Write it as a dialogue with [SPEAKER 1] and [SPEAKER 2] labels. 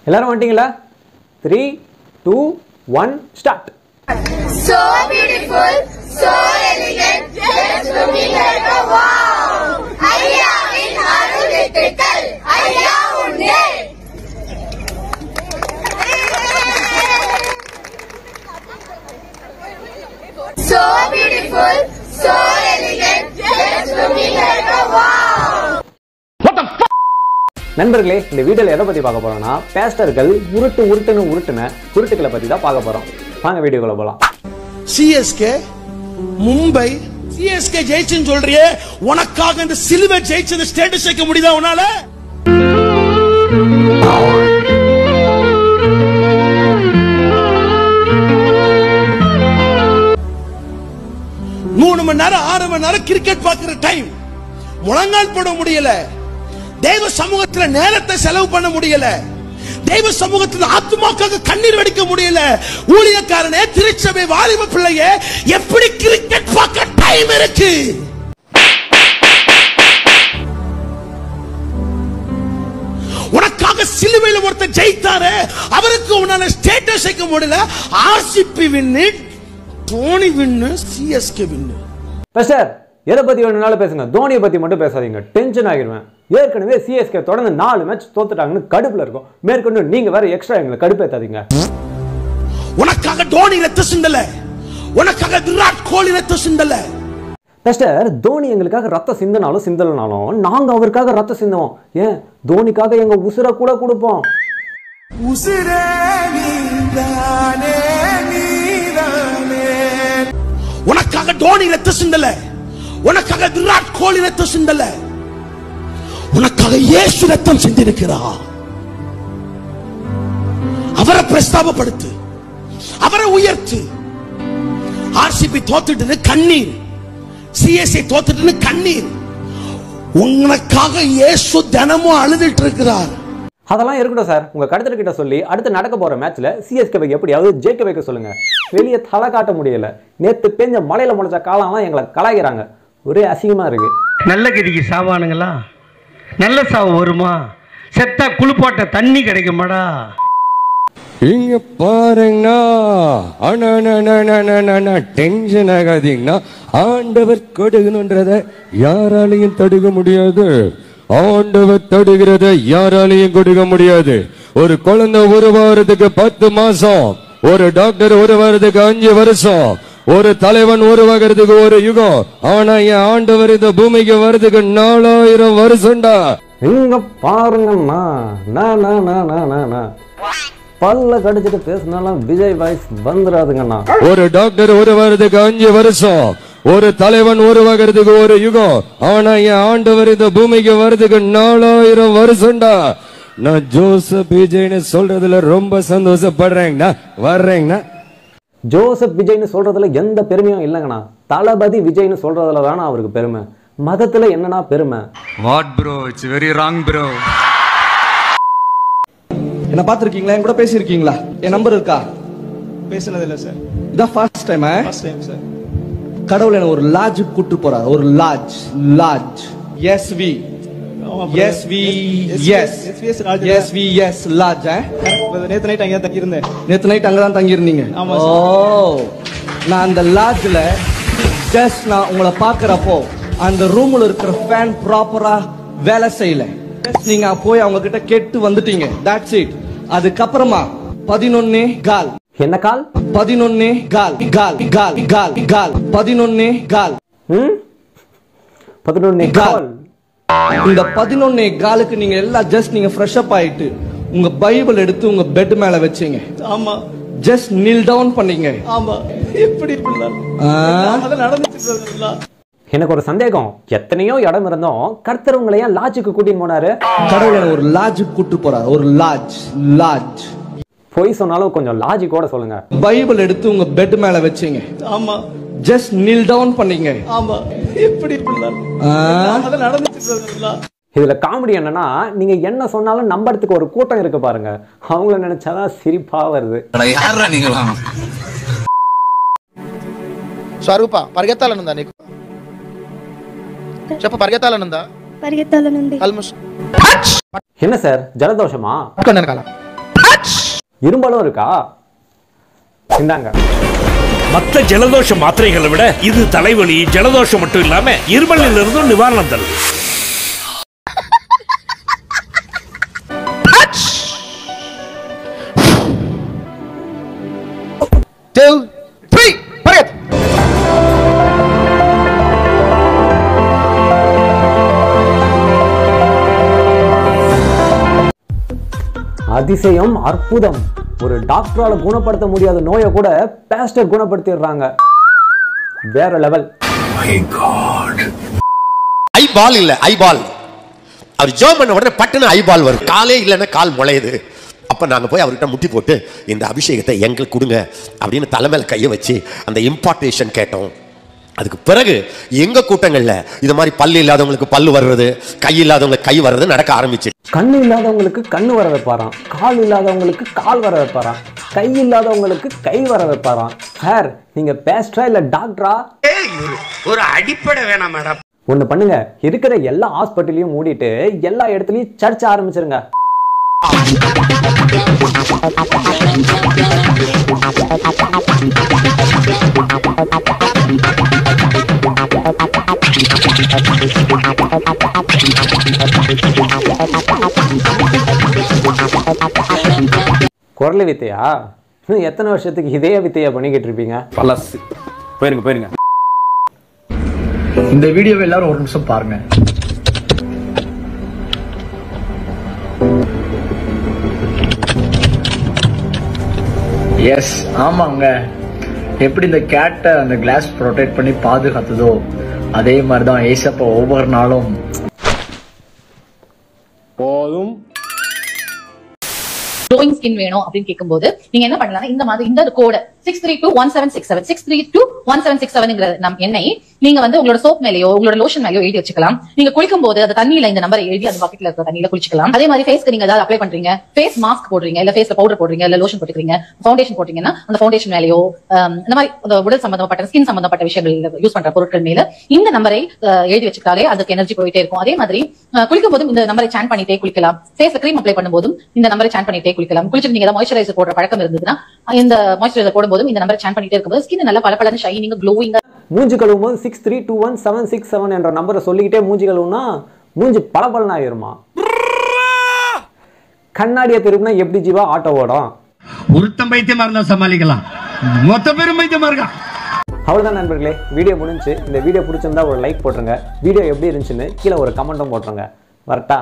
[SPEAKER 1] எல்லாரும் வந்துட்டீங்களா? 3, 2, 1 start.
[SPEAKER 2] So beautiful, so elegant, just looking like a wow. ஐயாவின் அருளெட்டுக்கள், ஐயா உண்டே. So beautiful, so elegant, just looking like a wow.
[SPEAKER 1] What the fuck? நண்பர்களே, இந்த வீடியோல எதை பத்தி பார்க்க போறோம்னா பேஸ்டர்கள் உருட்டுன குருட்டுகளை பத்தி தான் பார்க்க போறோம். வாங்க வீடியோக்குள்ள போலாம்.
[SPEAKER 3] சிஎஸ்கே மும்பை சிஎஸ்கே ஜெயிச்சுன்னு சொல்றியே, உனக்காக இந்த சில்வர் ஜெயிச்சது ஸ்டேட்டஸ் வைக்க முடியுதா உன்னால? மூணு மணி நேரம் 6 மணி நேரம் கிரிக்கெட் பார்க்கிற டைம் முழங்கால் போட முடியல, தெய்வ சமூகத்துல நேரத்தை செலவு பண்ண முடியல, தெய்வ சமூகத்தில் ஆத்மாக்காக கண்ணீர் வடிக்க முடியல. ஊழியக்காரனே, திருச்சபை வாலிப பிள்ளையே, எப்படி கிரிக்கெட் பார்க்க டைம் இருக்கு? உனக்காக சிலுவையில் ஒருத்தர் ஜெயித்தாரே, அவருக்கு உன்னால ஸ்டேட்டஸ் வைக்க முடியல. ஆர்சிபி வின்னு, தோனி வின்னு, சிஎஸ்கே வின்னு.
[SPEAKER 1] பாஸ்டர், எதை பத்தி வேணும்னாலும் பேசுங்க, தோனியை பத்தி மட்டும் பேசாதீங்க, டென்ஷன் ஆகிடுவேன். ஏற்கனவே சிஎஸ்கே தொடர்ந்து 4 மேட்ச் தோத்துட்டாங்கன்னு கடுப்புல இருக்கும். மேற்கொண்டு நீங்க வேற எக்ஸ்ட்ரா எங்களை கடுப்பேத்தாதீங்க.
[SPEAKER 3] உனக்காக தோனி ரத்த சிந்தல, உனக்காக விராட் கோலி ரத்த சிந்தல.
[SPEAKER 1] பாஸ்டர், தோனி எங்களுக்காக ரத்த சிந்தனாலும் சிந்தலனாலும் நாங்க அவருக்காக ரத்த சிந்துவோம். ஏன், தோனிக்காக எங்க உசுரை கூட கொடுப்போம்.
[SPEAKER 3] உசுரே நீதானே, நீதானே. உனக்காக தோனி ரத்த சிந்தல, உனக்காக விராட் கோலி ரத்த சிந்தல, உனக்காக இயேசு ரத்தம் சிந்திருக்கிறார். அவரை பிரஸ்தாபப்படுத்து, அவரை உயர்த்து. ஆர்சிபி தோத்துட்டு கண்ணீர், சிஎஸ்ஐ தோத்துட்டு கண்ணீர். உனக்காக இயேசு தினமும் அழுதுட்டு இருக்கிறார்.
[SPEAKER 1] அதெல்லாம் இருக்கட்டும் சார், உங்க கடத்தர்கிட்ட சொல்லி அடுத்து நடக்க போற மேட்ச்ல சிஎஸ்கே எப்படியாவது ஜெயிக்க வைக்க சொல்லுங்க. வெளியே தலை காட்ட முடியல. நேத்து பெஞ்ச மலையில முளைச்ச காலம்லாம் எங்களை கலாய்க்கிறாங்க. ஒரே அசிங்கமா இருக்கு.
[SPEAKER 4] நல்ல கதிக்கு சாவானுங்களா? நல்ல சாவு வருமா? செத்தா குளிப்பாட்ட தண்ணி கிடைக்குமாடா?
[SPEAKER 5] இங்க பாருங்கண்ணா, அண்ணா டென்ஷன் ஆகாதீங்கண்ணா. ஆண்டவர் கொடுக்கணுன்றத யாராலையும் தடுக்க முடியாது. ஆண்டவர் தடுக்கிறத யாராலையும் கொடுக்க முடியாது. ஒரு குழந்தை உருவாகிறதுக்கு 10 மாசம், ஒரு டாக்டர் உருவாகிறதுக்கு 5 வருஷம், ஒரு தலைவன் உருவாகிறதுக்கு 1 யுகம். ஆனா என் ஆண்டவர் இந்த பூமிக்கு வர்றதுக்கு 4000 வருஷம்டா.
[SPEAKER 1] இங்க பாருங்கண்ணா, பல்ல கடிச்சிட்டு பேசினாலும் விஜய் வாய்ஸ் வந்துடாதுங்கண்ணா.
[SPEAKER 5] ஒரு டாக்டர் உருவாகிறதுக்கு 5 வருஷம், ஒரு தலைவன் உருவாகிறதுக்கு 1 யுகம். ஆனா என் ஆண்டவர் இந்த பூமிக்கு வர்றதுக்கு 4000 வருஷம்டா. நான் ஜோசப் விஜய்னு சொல்றதுல ரொம்ப சந்தோஷப்படுறேங்கண்ணா. வர்றேங்கண்ணா.
[SPEAKER 1] ஜோசப் விஜய்னு சொல்றதுல எந்த பெருமையும் இல்லைங்கண்ணா. தளபதி விஜய்னு சொல்றதுல தானே அவருக்கு பெருமை. மதத்துல என்னன்னா பெருமை?
[SPEAKER 6] What bro, it's very wrong bro.
[SPEAKER 7] என்ன பாத்துருக்கீங்களா? என் கூட பேசியிருக்கீங்களா? என் நம்பர் இருக்கா?
[SPEAKER 8] பேசினது இல்ல சார்.
[SPEAKER 7] இதான் first time.
[SPEAKER 8] First time sir.
[SPEAKER 7] கடவுள் என்ன ஒரு லாட்ஜ் கூட்டு போறாரு. ஒரு lodge SV SV S SV S lodge.
[SPEAKER 8] நேத்து நைட் அங்க தங்கி இருந்தேன்.
[SPEAKER 7] நேத்து நைட் அங்கதான் தங்கி இருந்தீங்க? ஓ, நான் அந்த லாட்ஜ்ல ஜஸ்ட் நான் உங்களை பாக்குறப்போ அந்த ரூம்ல இருக்கிற ஃபேன் ப்ராப்பரா வேலை செய்யல. நீங்க போய் அவங்க கிட்ட கேட்டு வந்துட்டீங்க. That's it. அதுக்கப்புறமா 11 கால்.
[SPEAKER 1] என்ன கால்?
[SPEAKER 7] 11 கால் கால் கால் கால் கால் 11 கால்.
[SPEAKER 1] 11 கால்.
[SPEAKER 7] இந்த 11 காலுக்கு நீங்க எல்லாம் ஜஸ்ட் நீங்க ஃப்ரெஷ் அப் ஆயிட்டு உங்க பைபிள் எடுத்து உங்க பெட் மேல வச்சீங்க.
[SPEAKER 8] ஆமா.
[SPEAKER 7] ஜஸ்ட் kneel down பண்ணீங்க.
[SPEAKER 8] ஆமா. எப்படி நடந்துச்சு?
[SPEAKER 1] எனக்கு ஒரு சந்தேகம். எத்தனையோ இடம் இருந்தோம், கர்த்தர் உங்களை ஏன் லாட்ஜுக்கு கூட்டிட்டு போனாரு?
[SPEAKER 7] கடவுள் ஒரு லாட்ஜுக்கு கூட்டு போறாரு. ஒரு லாட்ஜ்.
[SPEAKER 1] பொய் சொன்னாலும் கொஞ்சம் லாஜிக்கோட சொல்லுங்க.
[SPEAKER 7] பைபிள் எடுத்து உங்க பெட் மேல வச்சீங்க.
[SPEAKER 8] ஆமா.
[SPEAKER 7] ஜஸ்ட் kneel down பண்ணீங்க.
[SPEAKER 8] ஆமா. எப்படி நடந்துச்சு?
[SPEAKER 1] இதுல காமெடி என்னன்னா, நீங்க என்ன சொன்னாலும் நம்பறதுக்கு ஒரு கூட்டம் இருக்கு பாருங்க. அவங்கள நினைச்சாதான் சிரிப்பா வருது.
[SPEAKER 6] யாரா நீங்களா?
[SPEAKER 9] స్వరూప పరిగెత్తాలనుందా నీకు? చెప్ప పరిగెత్తాలనుందా?
[SPEAKER 10] పరిగెత్తాలనుంది.
[SPEAKER 1] என்ன சார், ஜலதோஷமா? இரும்பலும் இருக்கா? இந்தாங்க.
[SPEAKER 10] மற்ற ஜலதோஷ மாத்திரைகளை விட இது தலைவலி ஜலதோஷம் மட்டும் இல்லாம இருமலில் இருந்தும் நிவாரணம் தருது.
[SPEAKER 1] அதிசயம், அற்புதம். ஒரு டாக்டரால குணப்படுத்த முடியாத நோயை கூட பாஸ்டர் குணப்படுத்திடுறாங்க. வேற லெவல்.
[SPEAKER 11] ஐபால் இல்ல, ஐபால். அவர் ஜெபம் பண்ண உடனே பட்டுன்னு ஐபால் வரும். காலே இல்லைன்னா கால் முளையுது. அப்ப நாங்க போய் அவர்கிட்ட முட்டி போட்டு இந்த அபிஷேகத்தை எங்களுக்கு கொடுங்க அப்படின்னு தலைமையில கையை வச்சு அந்த இம்பார்ட்டேஷன் கேட்டோம். அதுக்கு பிறகு எங்க கூட்டங்கள்ல இது மாதிரி பல்லு இல்லாதவங்களுக்கு பல்லு வர்றது, கை இல்லாதவங்களுக்கு கை வர்றது நடக்க ஆரம்பிச்சு.
[SPEAKER 1] கண்ணு இல்லாதவங்களுக்கு கண்ணு வர வைப்பாராம், கால் இல்லாதவங்களுக்கு கால் வர வைப்பாராம், கை இல்லாதவங்களுக்கு கை வர வைப்பாராம். சார், நீங்க பேஸ்டரா இல்ல டாக்டரா?
[SPEAKER 10] ஒரு அடிப்படை வேணாம் மேடம்.
[SPEAKER 1] ஒண்ணு பண்ணுங்க, இருக்கிற எல்லா ஹாஸ்பிட்டலையும் மூடிட்டு எல்லா இடத்துலயும் சர்ச் ஆரம்பிச்சிருங்க. குரல் வித்தையா? எத்தனை வருஷத்துக்கு இதே வித்தையா பண்ணிக்கிட்டு இருப்பீங்க?
[SPEAKER 8] பலசு. போயிருங்க.
[SPEAKER 12] இந்த வீடியோவை எல்லாரும் ஒரு நிமிஷம் பாருங்க. எஸ், ஆமாங்க. எப்படி இந்த கேட்டை அந்த கிளாஸ் ப்ரொடெக்ட் பண்ணி பாதுகாத்ததோ அதே மாதிரிதான் ஏசப்பா ஒவ்வொரு நாளும்
[SPEAKER 8] போதும்.
[SPEAKER 13] க்ளோயிங் ஸ்கின் வேணும் அப்படின்னு கேட்கும்போது நீங்க என்ன பண்ணலாம், இந்த மாதிரி இந்த கோட் 6321767 6321767 எண்ணெய் நீங்க வந்து உங்களோட சோப் மேலேயோ உங்களோட லோஷன் மேலேயோ எழுதி வச்சுக்கலாம். நீங்க குளிக்கும் போது அந்த தண்ணியில இந்த நம்பரை எழுதி அந்த பக்கெட்ல இருக்கிற தண்ணியில குளிச்சுக்கலாம். அதே மாதிரி ஃபேஸ்க்கு நீங்க ஏதாவது அப்ளை பண்றீங்க, ஃபேஸ் மாஸ்க் போடுறீங்க, இல்ல ஃபேஸ்ல பவுடர் போடுறீங்க, இல்ல லோஷன் போட்டுக்கிறீங்க, ஃபவுண்டேஷன் போட்டீங்கன்னா அந்த ஃபவுண்டேஷன் மேலேயோ இந்த மாதிரி உடல் சம்பந்தப்பட்ட ஸ்கின் சம்பந்தப்பட்ட விஷயங்கள் யூஸ் பண்ற பொருட்கள் மேல இந்த நம்பரை எழுதி வச்சுக்கிட்டாலே அதுக்கு எனர்ஜி போயிட்டே இருக்கும். அதே மாதிரி குளிக்கும் போதும் இந்த நம்பரை சான் பண்ணிட்டே குளிக்கலாம். ஃபேஸ்ல கிரீம் அப்ளை பண்ணும்போதும் இந்த நம்பரை சான் பண்ணிட்டே குளிக்கலாம். குளிச்சுட்டு நீங்க ஏதாவது மாய்ஸ்சரைசர் போடுற பழக்கம் இருந்ததுன்னா இந்த மாய்ஸ்சரைசர் போடும்போதும் இந்த நம்பரை சான் பண்ணிட்டே இருக்கும்போது ஸ்கின் நல்லா பளபளன்னு ஷைனிங் க்ளோயிங்கா.
[SPEAKER 1] மூஞ்சி கழுவும் போது 6321767 என்ற நம்பரை சொல்லிக்கிட்டே மூஞ்சி கழுவுனா மூஞ்சி பளபளன்னு ஆயிருமா? கண்ணாடியை திருப்பினா எப்படி ஜீவா ஆட்டோ ஓடும்?
[SPEAKER 4] ஒருத்தம் பைத்தியமா இருந்தா சமாளிக்கலாம், மொத்த பேரும் பைத்தியமா இருக்கா.
[SPEAKER 1] அவ்வளவுதான் நண்பர்களே, வீடியோ முடிஞ்சு. இந்த வீடியோ பிடிச்சிருந்தா ஒரு லைக் போட்டுருங்க. வீடியோ எப்படி இருந்துச்சுன்னு கீழே ஒரு கமெண்ட்டும் போட்டுருங்க. வரட்டா?